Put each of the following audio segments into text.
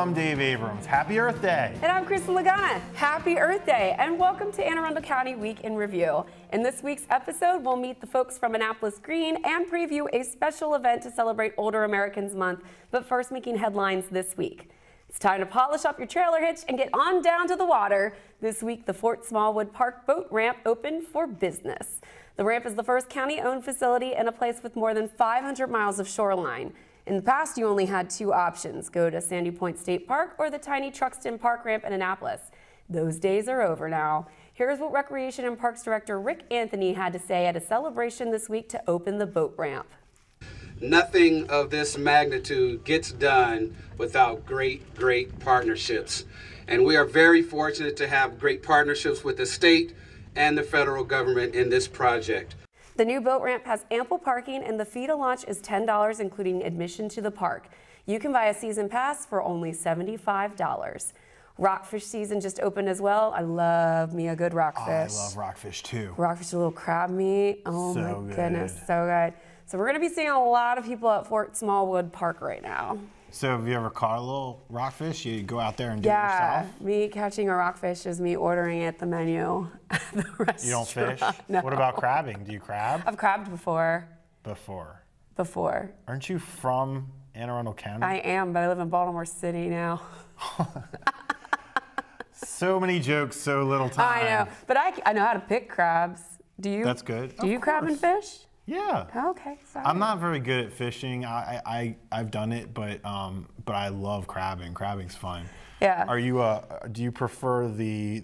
I'm Dave Abrams. Happy Earth Day. And I'm Kristin. Happy Earth Day, and welcome to Arundel County Week in Review. In this week's episode, we'll meet the folks from Annapolis Green and preview a special event to celebrate Older Americans Month, but first making headlines this week. It's time to polish up your trailer hitch and get on down to the water. This week, the Fort Smallwood Park boat ramp opened for business. The ramp is the first county-owned facility in a place with more than 500 miles of shoreline. In the past, you only had two options: go to Sandy Point State Park or the tiny Truxton Park ramp in Annapolis. Those days are over now. Here's what Recreation and Parks Director Rick Anthony had to say at a celebration this week to open the boat ramp. Nothing of this magnitude gets done without great partnerships. And we are very fortunate to have great partnerships with the state and the federal government in this project. The new boat ramp has ample parking, and the fee to launch is $10, including admission to the park. You can buy a season pass for only $75. Rockfish season just opened as well. I love me a good rockfish. I love rockfish too. Rockfish, a little crab meat. Oh So my good. goodness, so good. So we're going to be seeing a lot of people at Fort Smallwood Park right now. So have you ever caught a little rockfish? You go out there and do it yourself? Yeah, me catching a rockfish is me ordering at the menu at the restaurant. You don't fish? No. What about crabbing? Do you crab? I've crabbed before. Before. Aren't you from Anne Arundel County? I am, but I live in Baltimore City now. So many jokes, so little time. I know, but I know how to pick crabs. Do you? That's good. Do you crab and fish? Yeah. Okay, sorry. I'm not very good at fishing. I've done it, but I love crabbing. Crabbing's fun. Yeah. Are you do you prefer the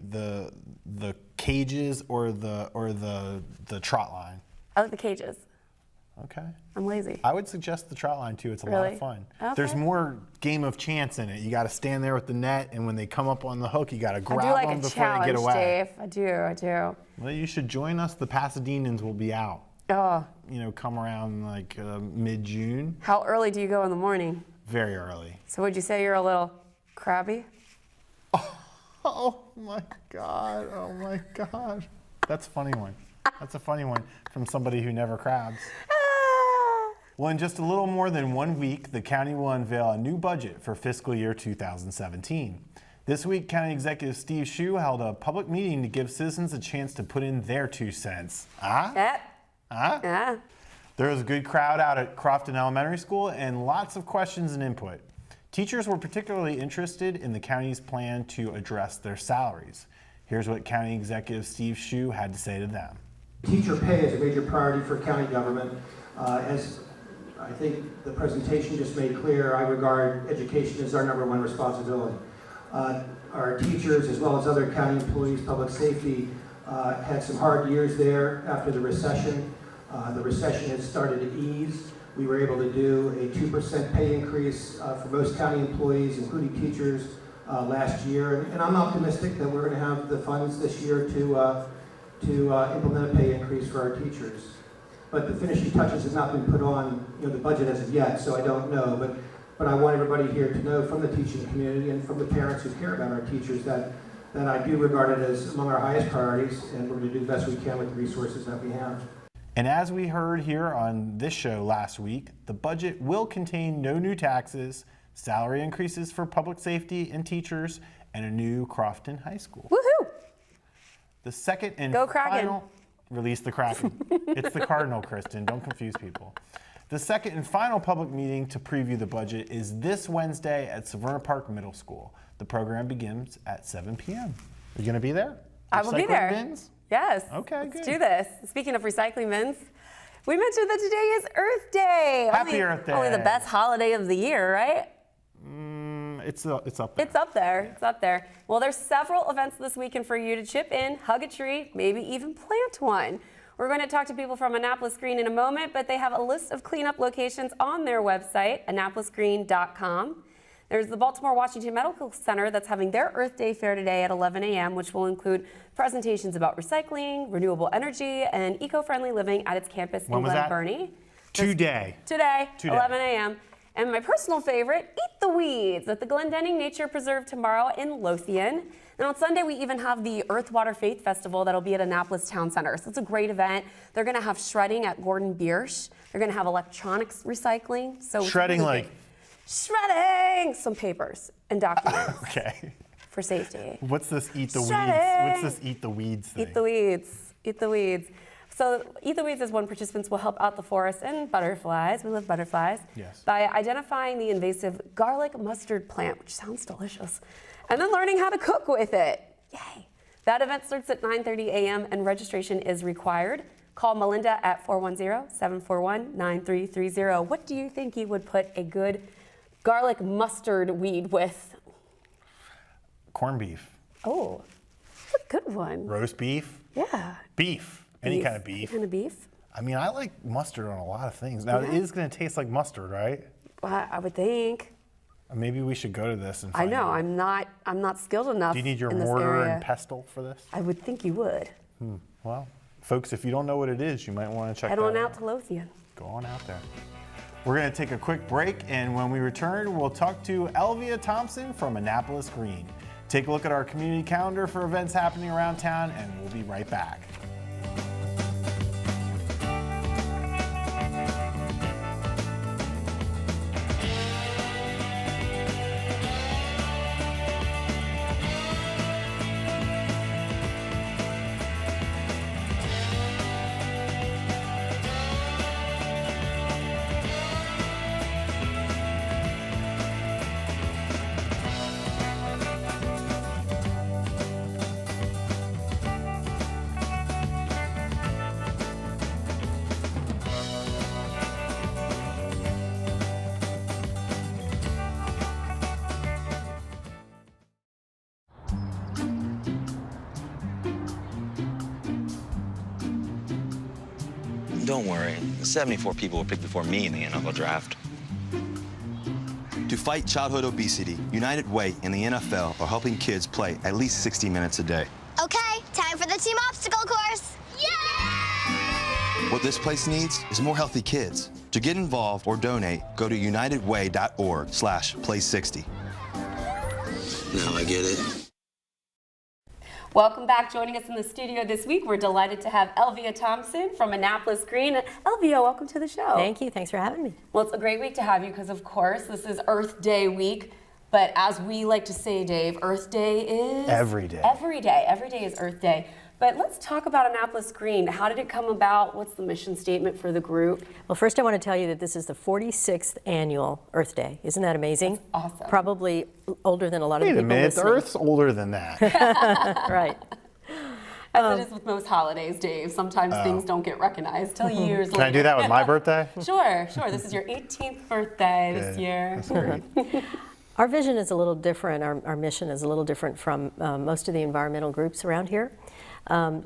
cages or the trot line? I like the cages. Okay. I'm lazy. I would suggest the trot line too. It's a lot Really? of fun. Okay. There's more game of chance in it. You got to stand there with the net, and when they come up on the hook, you got to I grab do like them a before challenge, they get away. Dave. I do. Well, you should join us. The Pasadenans will be out. Oh, Come around like mid-June. how early do you go in the morning? Very early. So would you say you're a little crabby? Oh my God. Oh my God. That's a funny one. That's a funny one from somebody who never crabs. Well, in just a little more than 1 week, the county will unveil a new budget for fiscal year 2017. This week, County Executive Steve Shue held a public meeting to give citizens a chance to put in their 2 cents. Yeah. There was a good crowd out at Crofton Elementary School and lots of questions and input. Teachers were particularly interested in the county's plan to address their salaries. Here's what County Executive Steve Shue had to say to them. Teacher pay is a major priority for county government. As I think the presentation just made clear, I regard education as our #1 responsibility. Our teachers, as well as other county employees, public safety, had some hard years there after the recession. The recession has started to ease. We were able to do a 2% pay increase for most county employees, including teachers, last year. And I'm optimistic that we're going to have the funds this year to implement a pay increase for our teachers. But the finishing touches have not been put on the budget as of yet, so I don't know. But I want everybody here to know from the teaching community and from the parents who care about our teachers that I do regard it as among our highest priorities, and we're going to do the best we can with the resources that we have. And as we heard here on this show last week, the budget will contain no new taxes, salary increases for public safety and teachers, and a new Crofton High School. Woohoo! The second and Go Kraken. final... Release the Kraken. It's the Cardinal, Kristin. Don't confuse people. The second and final public meeting to preview the budget is this Wednesday at Severna Park Middle School. The program begins at 7 p.m. Are you going to be there? I will be Recycling there. Bins? Yes. Okay, Let's good. do this. Speaking of recycling bins, we mentioned that today is Earth Day. Happy Earth Day. Only the best holiday of the year, right? It's up there. It's up there. It's up there. Well, there's several events this weekend for you to chip in, hug a tree, maybe even plant one. We're going to talk to people from Annapolis Green in a moment, but they have a list of cleanup locations on their website, annapolisgreen.com. There's the Baltimore Washington Medical Center that's having their Earth Day fair today at 11 a.m., which will include presentations about recycling, renewable energy, and eco-friendly living at its campus in Glen Burnie. Today, 11 a.m. And my personal favorite, Eat the Weeds at the Glendenning Nature Preserve tomorrow in Lothian. And on Sunday, we even have the Earth, Water, Faith Festival that'll be at Annapolis Town Center. So it's a great event. They're going to have shredding at Gordon Biersch. They're going to have electronics recycling. So shredding like shredding some papers and documents Okay. for safety. What's this eat the weeds? Shredding. What's this eat the weeds thing? Eat the weeds. Eat the weeds. So Eat the Weeds is when participants will help out the forest and butterflies, we love butterflies, Yes. by identifying the invasive garlic mustard plant, which sounds delicious, and then learning how to cook with it. Yay. That event starts at 9:30 a.m. and registration is required. Call Melinda at 410-741-9330. What do you think you would put a good garlic mustard weed with? Corned beef. Oh, that's a good one. Roast beef. Yeah. Beef. Any kind of beef. Any kind of beef? I mean, I like mustard on a lot of things. Now, it is going to taste like mustard, right? I would think. Maybe we should go to this and I find know, out. I'm not skilled enough. Do you need your in this mortar area. and pestle for this? I would think you would. Well, folks, if you don't know what it is, you might want to check Head that on out to Lothian. Go on out there. We're going to take a quick break, and when we return, we'll talk to Elvia Thompson from Annapolis Green. Take a look at our community calendar for events happening around town, and we'll be right back. Don't worry, 74 people were picked before me in the NFL draft. To fight childhood obesity, United Way and the NFL are helping kids play at least 60 minutes a day. Okay, time for the team obstacle course. Yay! What this place needs is more healthy kids. To get involved or donate, go to unitedway.org/play60. Now I get it. Welcome back. Joining us in the studio this week, we're delighted to have Elvia Thompson from Annapolis Green. Elvia, welcome to the show. Thank you. Thanks for having me. Well, it's a great week to have you because, of course, this is Earth Day week. But as we like to say, Dave, Earth Day is... Every day. Every day. Every day is Earth Day. But let's talk about Annapolis Green. How did it come about? What's the mission statement for the group? Well, first I want to tell you that this is the 46th annual Earth Day. Isn't that amazing? That's awesome. Probably older than a lot of the Wait a people minute, the listening. Earth's older than that. Right. As it is with most holidays, Dave. Sometimes things don't get recognized till years Can later. I do that with my birthday? Sure, sure. This is your 18th birthday this Good. year. That's great. Our vision is a little different. Our mission is a little different from most of the environmental groups around here.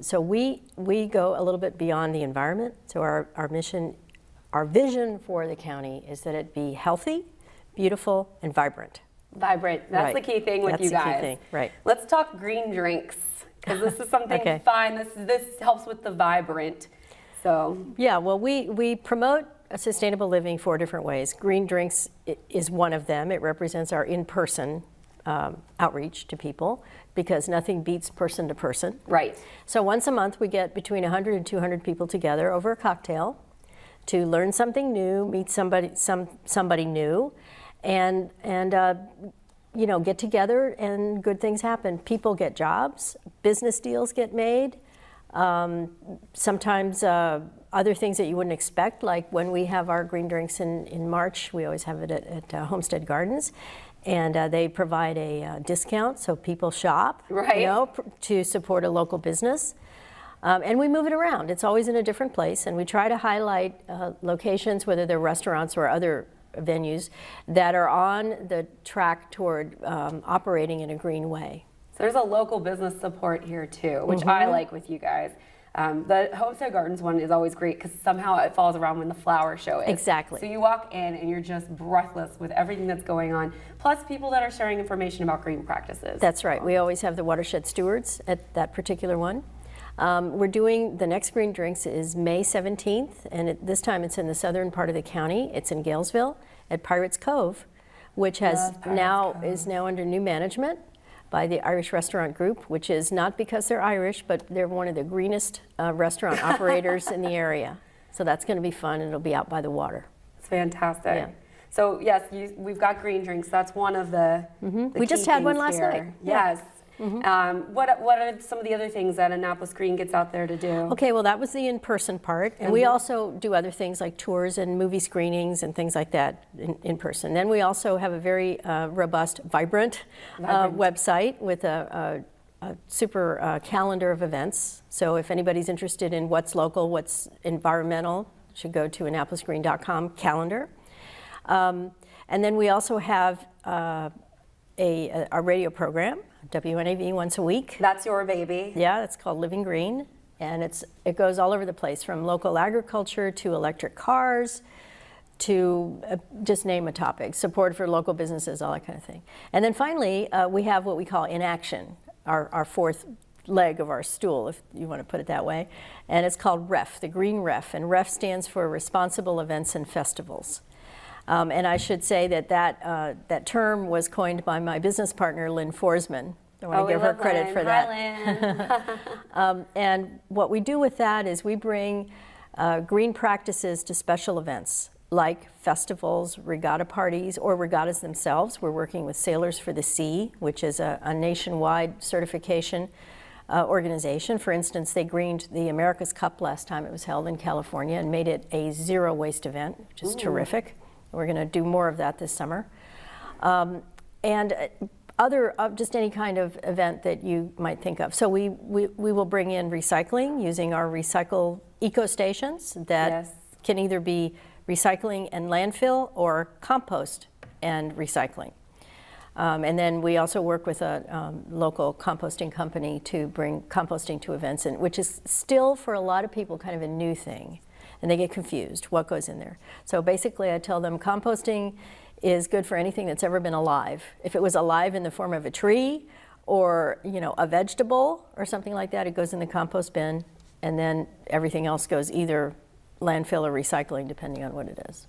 So we go a little bit beyond the environment. So our mission, our vision for the county is that it be healthy, beautiful, and vibrant. Vibrant. That's Right. the key thing with That's you the key guys. thing, right. Let's talk green drinks because this is something Okay. fun. This helps with the vibrant. So Yeah, well, we promote a sustainable living 4 different ways. Green drinks is one of them. It represents our in-person outreach to people because nothing beats person to person. right. So once a month we get between 100 and 200 people together over a cocktail to learn something new, meet somebody new, and you know, get together and good things happen. People get jobs, business deals get made. Sometimes other things that you wouldn't expect, like when we have our green drinks in March, we always have it at Homestead Gardens, and they provide a discount so people shop, Right. you know, to support a local business. And we move it around. It's always in a different place, and we try to highlight locations, whether they're restaurants or other venues, that are on the track toward operating in a green way. So there's a local business support here too, which I like with you guys. The Homestead Gardens one is always great because somehow it falls around when the flower show is. Exactly. So you walk in and you're just breathless with everything that's going on, plus people that are sharing information about green practices. That's right. We always have the watershed stewards at that particular one. We're doing, the next Green Drinks is May 17th, and this time it's in the southern part of the county. It's in Galesville at Pirates Cove, which has is now under new management by the Irish Restaurant Group, which is not because they're Irish, but they're one of the greenest restaurant operators in the area. So that's going to be fun, and it'll be out by the water. It's fantastic. Yeah. So yes, we've got green drinks. That's one of the We just key had one things last here. night. Yes. What are some of the other things that Annapolis Green gets out there to do? Okay, well, that was the in-person part, and we also do other things like tours and movie screenings and things like that in person. Then we also have a very robust, vibrant website with a super calendar of events. So if anybody's interested in what's local, what's environmental, you should go to AnnapolisGreen.com calendar. And then we also have our radio program, WNAV, once a week. That's your baby. Yeah, it's called Living Green, and it goes all over the place, from local agriculture to electric cars to just name a topic, support for local businesses, all that kind of thing. And then finally, we have what we call In Action, our fourth leg of our stool, if you want to put it that way, and it's called REF, the Green REF, and REF stands for Responsible Events and Festivals. And I should say that term was coined by my business partner, Lynn Forsman. I want to give her credit for that. Hi, Lynn. And what we do with that is we bring green practices to special events like festivals, regatta parties, or regattas themselves. We're working with Sailors for the Sea, which is a nationwide certification organization. For instance, they greened the America's Cup last time it was held in California and made it a zero waste event, which is terrific. We're going to do more of that this summer. And just any kind of event that you might think of. So we will bring in recycling using our recycle eco stations that can either be recycling and landfill or compost and recycling. And then we also work with a local composting company to bring composting to events, which is still for a lot of people kind of a new thing. And they get confused, what goes in there. So basically I tell them composting is good for anything that's ever been alive. If it was alive in the form of a tree or a vegetable or something like that, it goes in the compost bin, and then everything else goes either landfill or recycling, depending on what it is.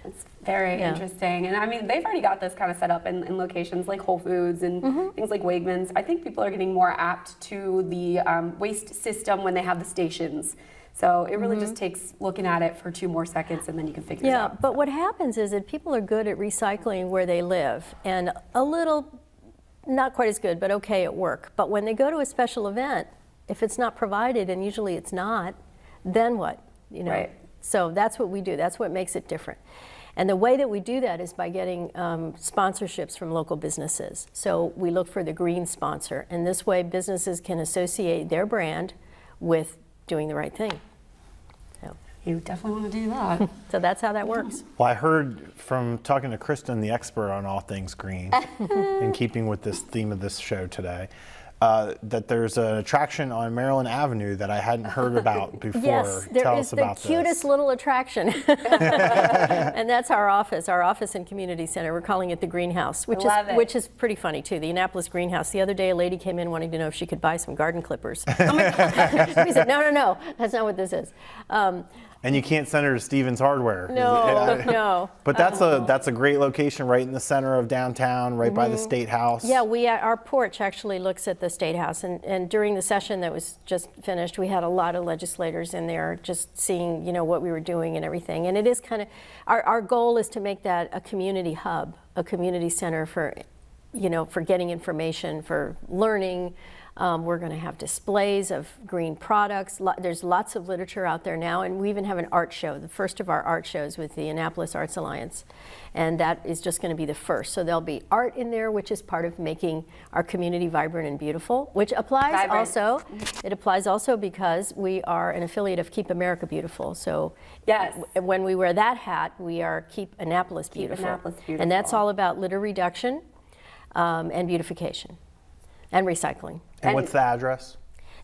It's very interesting. And I mean, they've already got this kind of set up in locations like Whole Foods and things like Wegmans. I think people are getting more apt to the waste system when they have the stations. So it really just takes looking at it for 2 more seconds, and then you can figure it out. Yeah, but what happens is that people are good at recycling where they live, and a little, not quite as good, but okay at work. But when they go to a special event, if it's not provided, and usually it's not, then what? Right. So that's what we do. That's what makes it different. And the way that we do that is by getting sponsorships from local businesses. So we look for the green sponsor, and this way businesses can associate their brand with doing the right thing. So. You definitely want to do that. So that's how that works. Well, I heard from talking to Kristin, the expert on all things green, in keeping with this theme of this show today, that there's an attraction on Maryland Avenue that I hadn't heard about before. Yes, there is the cutest little attraction. And that's our office and community center. We're calling it the Greenhouse, which is pretty funny too. The Annapolis Greenhouse. The other day a lady came in wanting to know if she could buy some garden clippers. We said, no, that's not what this is. And you can't send her to Stevens Hardware. No. But that's a great location right in the center of downtown, right by the State House. Yeah, our porch actually looks at the State House. And during the session that was just finished, we had a lot of legislators in there just seeing, what we were doing and everything. And it is kind of, our goal is to make that a community hub, a community center for getting information, for learning. We're going to have displays of green products. There's lots of literature out there now, and we even have an art show, the first of our art shows with the Annapolis Arts Alliance, and that is just going to be the first. So there'll be art in there, which is part of making our community vibrant and beautiful, which applies also. It applies also because we are an affiliate of Keep America Beautiful. So when we wear that hat, we are Keep Annapolis Beautiful. And that's all about litter reduction and beautification and recycling. And what's the address?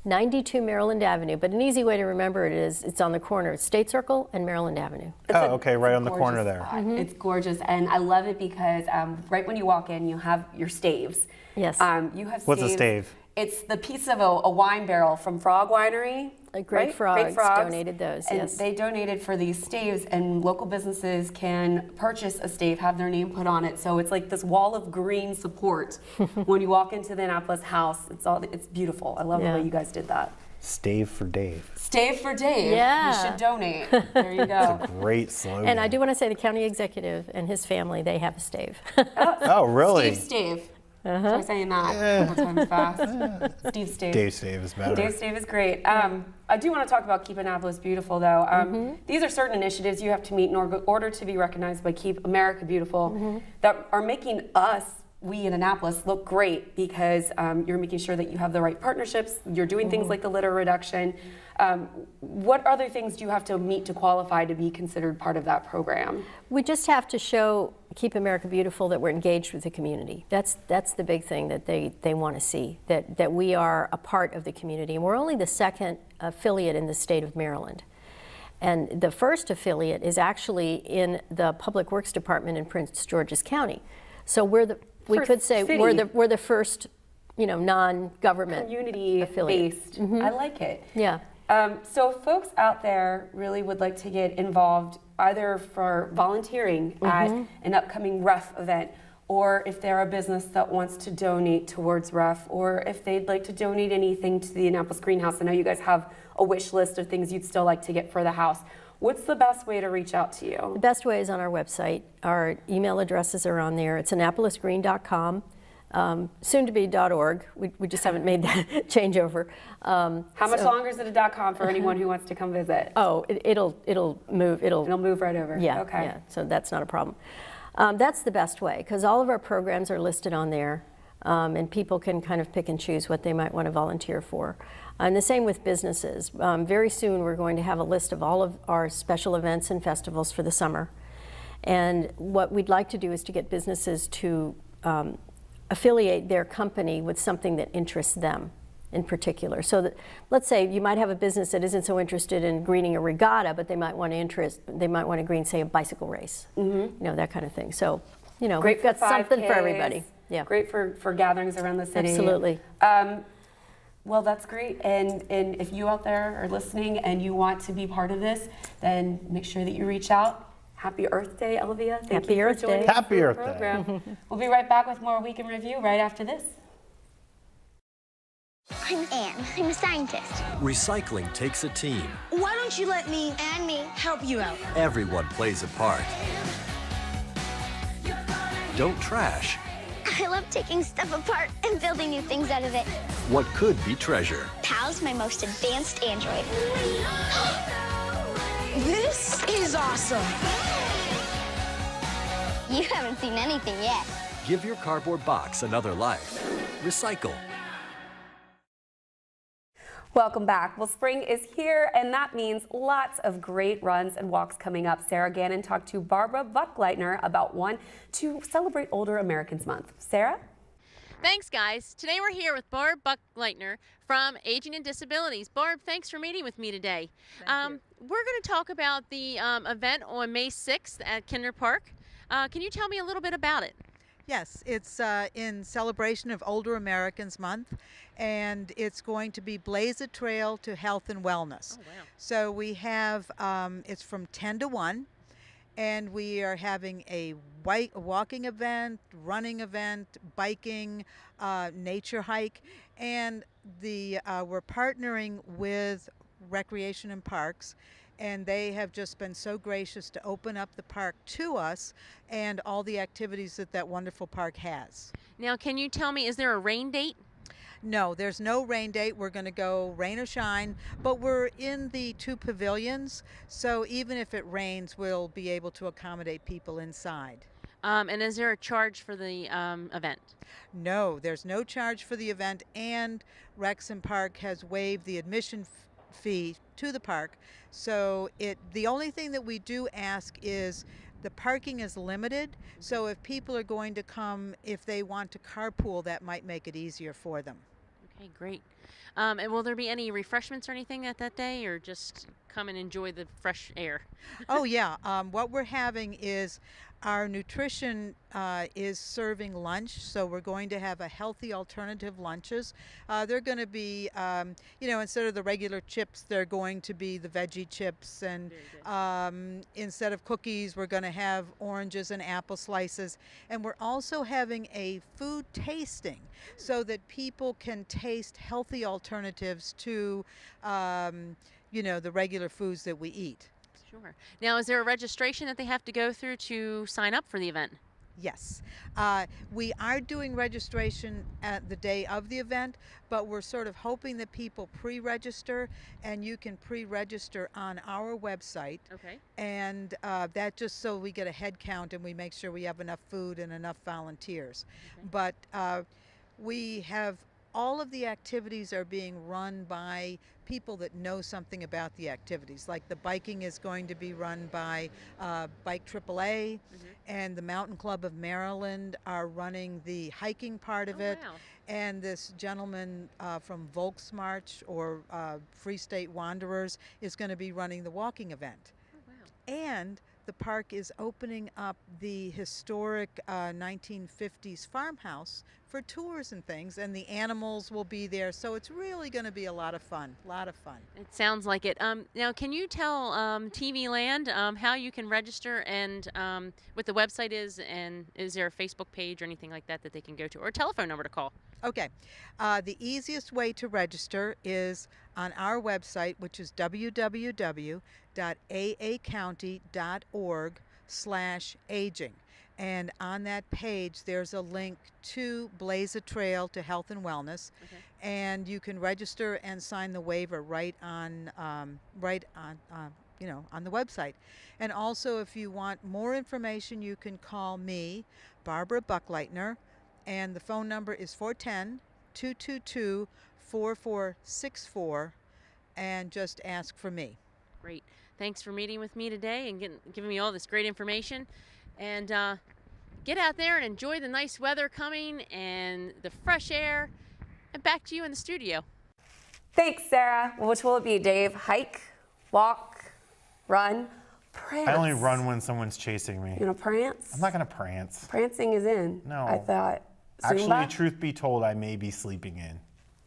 92 Maryland Avenue, but an easy way to remember it is it's on the corner of State Circle and Maryland Avenue. Okay, right on the corner there. It's gorgeous, and I love it because right when you walk in, you have your staves. Yes. You have What's a stave? It's the piece of a wine barrel from Frog Winery. Great Frogs donated those, and yes. They donated for these staves, and local businesses can purchase a stave, have their name put on it. So it's like this wall of green support when you walk into the Annapolis house. It's beautiful. I love the way you guys did that. Stave for Dave. Stave for Dave. Yeah. You should donate. There you go. Great slogan. And I do want to say the county executive and his family, they have a stave. Oh, really? Steve Stave. Try saying that a couple times fast. Steve Stave. Dave Stave is better. Dave Stave is great. I do want to talk about Keep Annapolis Beautiful, though. These are certain initiatives you have to meet in order to be recognized by Keep America Beautiful that are making us, we in Annapolis, look great because you're making sure that you have the right partnerships, you're doing things like the litter reduction. What other things do you have to meet to qualify to be considered part of that program? We just have to show Keep America Beautiful that we're engaged with the community. That's the big thing that they want to see, that we are a part of the community. And we're only the second affiliate in the state of Maryland. And the first affiliate is actually in the Public Works Department in Prince George's County. So we could say we're the first, non-government Community affiliate. based. I like it. Yeah. So if folks out there really would like to get involved either for volunteering at an upcoming REF event, or if they're a business that wants to donate towards REF, or if they'd like to donate anything to the Annapolis Greenhouse. I know you guys have a wish list of things you'd still like to get for the house. What's the best way to reach out to you? The best way is on our website. Our email addresses are on there. It's annapolisgreen.com. Soon to be .org. We just haven't made that changeover. How much longer is it a .com for anyone who wants to come visit? Oh, it'll move. It'll move right over. Yeah. Okay. Yeah. So that's not a problem. That's the best way because all of our programs are listed on there, and people can kind of pick and choose what they might want to volunteer for. And the same with businesses. Very soon we're going to have a list of all of our special events and festivals for the summer. And what we'd like to do is to get businesses to affiliate their company with something that interests them in particular. So that, let's say you might have a business that isn't so interested in greening a regatta, but they might want to green, say, a bicycle race, that kind of thing. So, Great we've got for something 5Ks. for everybody. Yeah. Great for gatherings around the city. Absolutely. Well, that's great. And if you out there are listening and you want to be part of this, then make sure that you reach out. Happy Earth Day, Elvia. Thank Happy you for Earth joining Day. us Happy for the Earth Day. program. We'll be right back with more Week in Review right after this. I'm Anne. I'm a scientist. Recycling takes a team. Why don't you let me and me help you out? Everyone plays a part. Don't trash I love taking stuff apart and building new things out of it. what could be treasure. Pal's my most advanced android. This is awesome. You haven't seen anything yet. Give your cardboard box another life. Recycle. Welcome back. Well, spring is here, and that means lots of great runs and walks coming up. Sara Gannon talked to Barbara Buchleitner about one to celebrate Older Americans Month. Sarah? Thanks, guys. Today we're here with Barb Buchleitner from Aging and Disabilities. Barb, thanks for meeting with me today. We're going to talk about the event on May 6th at Kinder Park. Can you tell me a little bit about it? Yes, it's in celebration of Older Americans Month, and it's going to be Blaze a Trail to Health and Wellness. Oh, wow. So we have, it's from 10 to 1, and we are having a walking event, running event, biking, nature hike, and we're partnering with Recreation and Parks, and they have just been so gracious to open up the park to us and all the activities that wonderful park has. Now, can you tell me, is there a rain date? No, there's no rain date. We're going to go rain or shine, but we're in the 2 pavilions, so even if it rains, we'll be able to accommodate people inside. And is there a charge for the event? No, there's no charge for the event, and Rex and Park has waived the admission fee to the park. So the only thing that we do ask is the parking is limited, so if people are going to come, if they want to carpool, that might make it easier for them. Okay, great. And will there be any refreshments or anything at that day, or just come and enjoy the fresh air? Oh yeah, what we're having is our nutrition is serving lunch, so we're going to have a healthy alternative lunches. They're going to be, instead of the regular chips, they're going to be the veggie chips, and instead of cookies, we're going to have oranges and apple slices. And we're also having a food tasting so that people can taste healthy alternatives to the regular foods that we eat. Sure. Now, is there a registration that they have to go through to sign up for the event? Yes. We are doing registration at the day of the event, but we're sort of hoping that people pre-register, and you can pre-register on our website. Okay. And that just so we get a head count and we make sure we have enough food and enough volunteers. Okay. But we have all of the activities are being run by people that know something about the activities. Like the biking is going to be run by Bike AAA, and the Mountain Club of Maryland are running the hiking part of it. Wow. And this gentleman from Volksmarch or Free State Wanderers is going to be running the walking event. Oh, wow. And the park is opening up the historic 1950s farmhouse for tours and things, and the animals will be there, so it's really going to be a lot of fun. It sounds like it. Now, can you tell TV Land how you can register and what the website is, and is there a Facebook page or anything like that that they can go to, or a telephone number to call? Okay. The easiest way to register is on our website, which is www.aacounty.org/aging. And on that page, there's a link to Blaze a Trail to Health and Wellness, and you can register and sign the waiver right on on the website. And also, if you want more information, you can call me, Barbara Buchleitner, and the phone number is 410-222-4464, and just ask for me. Great. Thanks for meeting with me today and giving me all this great information. And get out there and enjoy the nice weather coming and the fresh air. And back to you in the studio. Thanks, Sarah. Which will it be, Dave? Hike, walk, run, prance? I only run when someone's chasing me. You gonna prance? I'm not gonna prance. Prancing is in. No. I thought. Actually, Zumba? truth be told, I may be sleeping in.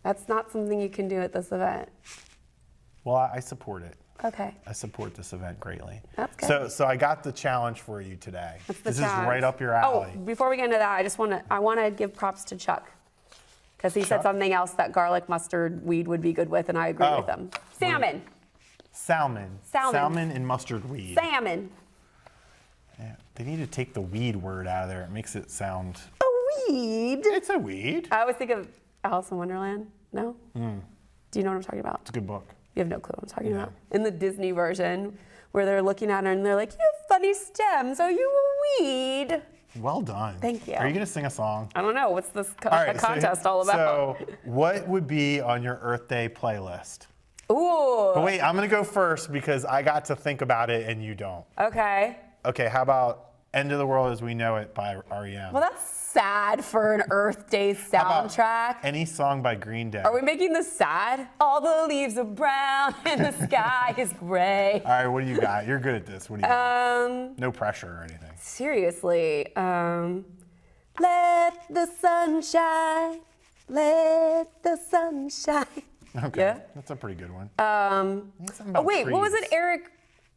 That's not something you can do at this event. Well, I support it. Okay. I support this event greatly. That's good. So I got the challenge for you today. What's the This challenge? is right up your alley. Oh, before we get into that, I want to give props to Chuck, because he said Chuck? something else that garlic mustard weed would be good with, and I agree with him. Salmon. Salmon. Salmon. Salmon and mustard weed. Salmon. Yeah, they need to take the weed word out of there. It makes it sound. A weed. It's a weed. I always think of Alice in Wonderland. No? Do you know what I'm talking about? It's a good book. You have no clue what I'm talking about. In the Disney version, where they're looking at her and they're like, "You have funny stems. Are you a weed?" Well done. Thank you. Are you going to sing a song? I don't know. What's this All right, contest all about? So, what would be on your Earth Day playlist? Ooh. But wait, I'm going to go first because I got to think about it and you don't. Okay. Okay, how about End of the World as We Know It by R.E.M.? Well, that's sad for an Earth Day soundtrack. Any song by Green Day. Are we making this sad? All the leaves are brown and the sky is gray. All right, what do you got? You're good at this. What do you got? No pressure or anything. Seriously. Let the sun shine. Let the sun shine. Okay, Yeah? that's a pretty good one. Oh, wait, what was it?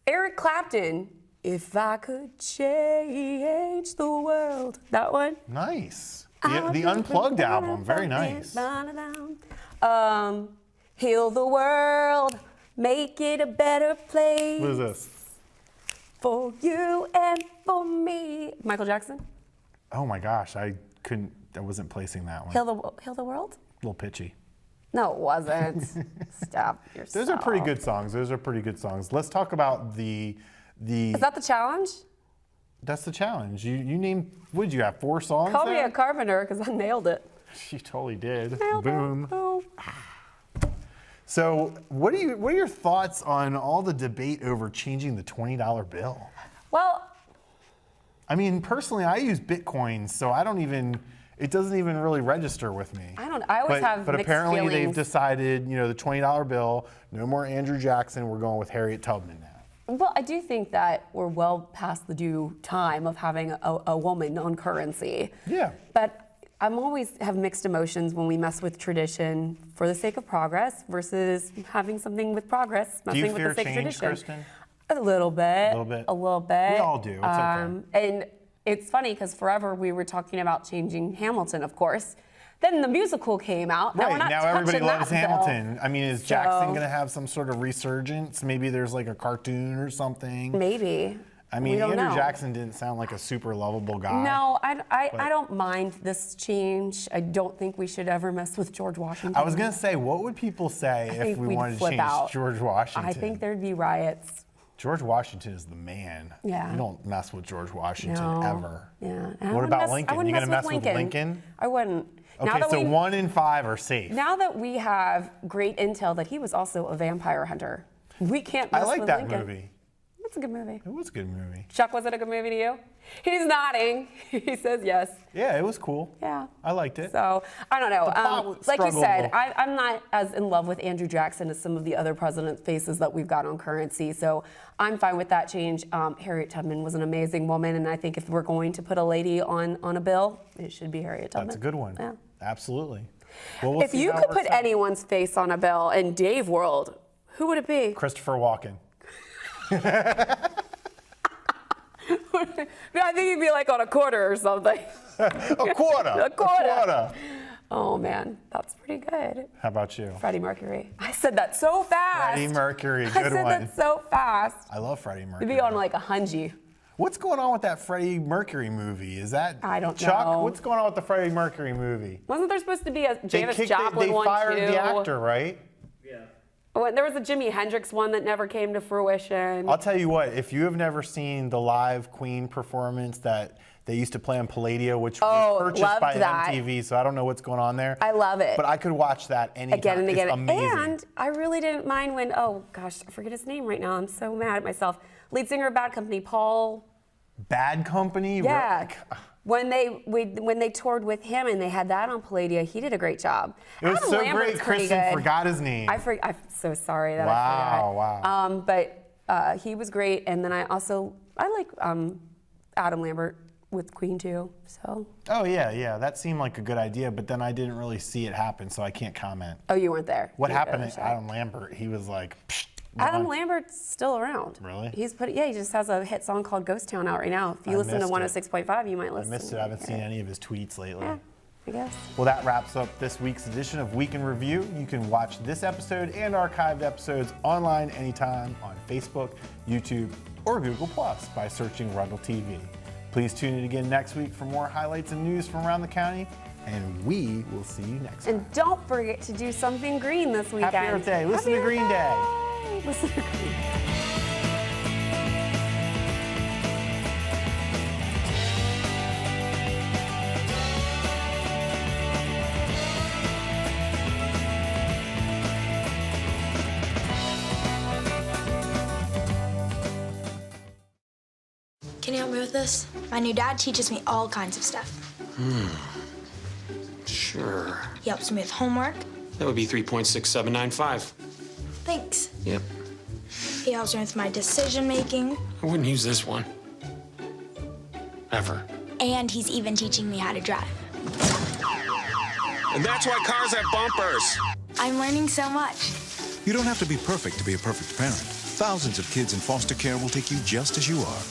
Eric Clapton. If I could change the world. That one? Nice. The Unplugged album, very nice. Heal the world, make it a better place. What is this? For you and for me. Michael Jackson? Oh my gosh, I wasn't placing that one. Heal the world? A little pitchy. No, it wasn't. Stop yourself. Those are pretty good songs. Let's talk about the. Is that the challenge? That's the challenge. You named, what did you have, 4 songs Call me there? a carpenter because I nailed it. She totally did. Nailed Boom. it. Boom. So what are your thoughts on all the debate over changing the $20 bill? Well, I mean, personally, I use Bitcoin, so it doesn't even really register with me. I always have But mixed apparently feelings. they've decided, the $20 bill, no more Andrew Jackson, we're going with Harriet Tubman now. Well, I do think that we're well past the due time of having a woman on currency. Yeah. But I'm always have mixed emotions when we mess with tradition for the sake of progress versus having something with progress, Do you messing with fear the sake of change, tradition. Kristin? A little bit. A little bit? A little bit. We all do. It's okay. And it's funny because forever we were talking about changing Hamilton, of course. Then the musical came out. Now we're Right, not now everybody touching loves that bill. Hamilton. I mean, is Jackson going to have some sort of resurgence? Maybe there's like a cartoon or something. Maybe. I mean, We don't Andrew know. Jackson didn't sound like a super lovable guy. No, I don't mind this change. I don't think we should ever mess with George Washington. I was going to say, what would people say I if think we we'd wanted to flip change out. George Washington? I think there'd be riots. George Washington is the man. Yeah. You don't mess with George Washington No. ever. Yeah. And I What wouldn't about mess- I Lincoln? wouldn't You going to mess mess with with Lincoln? I wouldn't. Okay, so 1 in 5 are safe. Now that we have great intel that he was also a vampire hunter, we can't mess I like with that Lincoln. movie. It's a good movie. It was a good movie. Chuck, was it a good movie to you? He's nodding. He says yes. Yeah, it was cool. Yeah. I liked it. So, I don't know. plot Like you struggled a said, little. I'm not as in love with Andrew Jackson as some of the other president faces that we've got on currency. So I'm fine with that change. Harriet Tubman was an amazing woman, and I think if we're going to put a lady on a bill, it should be Harriet Tubman. That's a good one. Yeah. Absolutely. Well, we'll If see you how it could works put out. anyone's face on a bill in Dave world, who would it be? Christopher Walken. I think he'd be like on a quarter or something. A quarter. A quarter. Oh man, that's pretty good. How about you? Freddie Mercury. I said that so fast. Freddie Mercury, I good said one. that so fast. I love Freddie Mercury. To be on like a hungy. What's going on with that Freddie Mercury movie? Is that I don't Chuck? know. What's going on with the Freddie Mercury movie? Wasn't there supposed to be a Janis Joplin they one fired too? the actor, right? Oh, and there was a Jimi Hendrix one that never came to fruition. I'll tell you what, if you have never seen the live Queen performance that they used to play on Palladio, which was purchased loved by that. MTV, so I don't know what's going on there. I love it. But I could watch that anytime. Again and again. It's amazing. And I really didn't mind when, oh gosh, I forget his name right now. I'm so mad at myself. Lead singer of Bad Company, Paul. Bad Company? Yeah. When they toured with him and they had that on Palladio, he did a great job. It was Adam so Lambert's great, pretty Kristin good. forgot his name. I'm so sorry that I forgot. Wow. But he was great, and then I like Adam Lambert with Queen too. So. Oh yeah, that seemed like a good idea, but then I didn't really see it happen, so I can't comment. Oh, you weren't there. What You happened really to should. Adam Lambert? He was like, psh, Adam gone. Lambert's still around. Really? He just has a hit song called Ghost Town out right now. If you I listen to missed it. 106.5, you might I listen. missed it. I haven't seen any of his tweets lately. Yeah, I guess. Well, that wraps up this week's edition of Week in Review. You can watch this episode and archived episodes online anytime on Facebook, YouTube, or Google Plus by searching Arundel TV. Please tune in again next week for more highlights and news from around the county, and we will see you next time. And don't forget to do something green this weekend. Happy Earth Day. Listen to Green Day. Listen to Green Day. Can you help me with this? My new dad teaches me all kinds of stuff. Sure. He helps me with homework. That would be 3.6795. Thanks. Yep. He helps me with my decision making. I wouldn't use this one. Ever. And he's even teaching me how to drive. And that's why cars have bumpers. I'm learning so much. You don't have to be perfect to be a perfect parent. Thousands of kids in foster care will take you just as you are.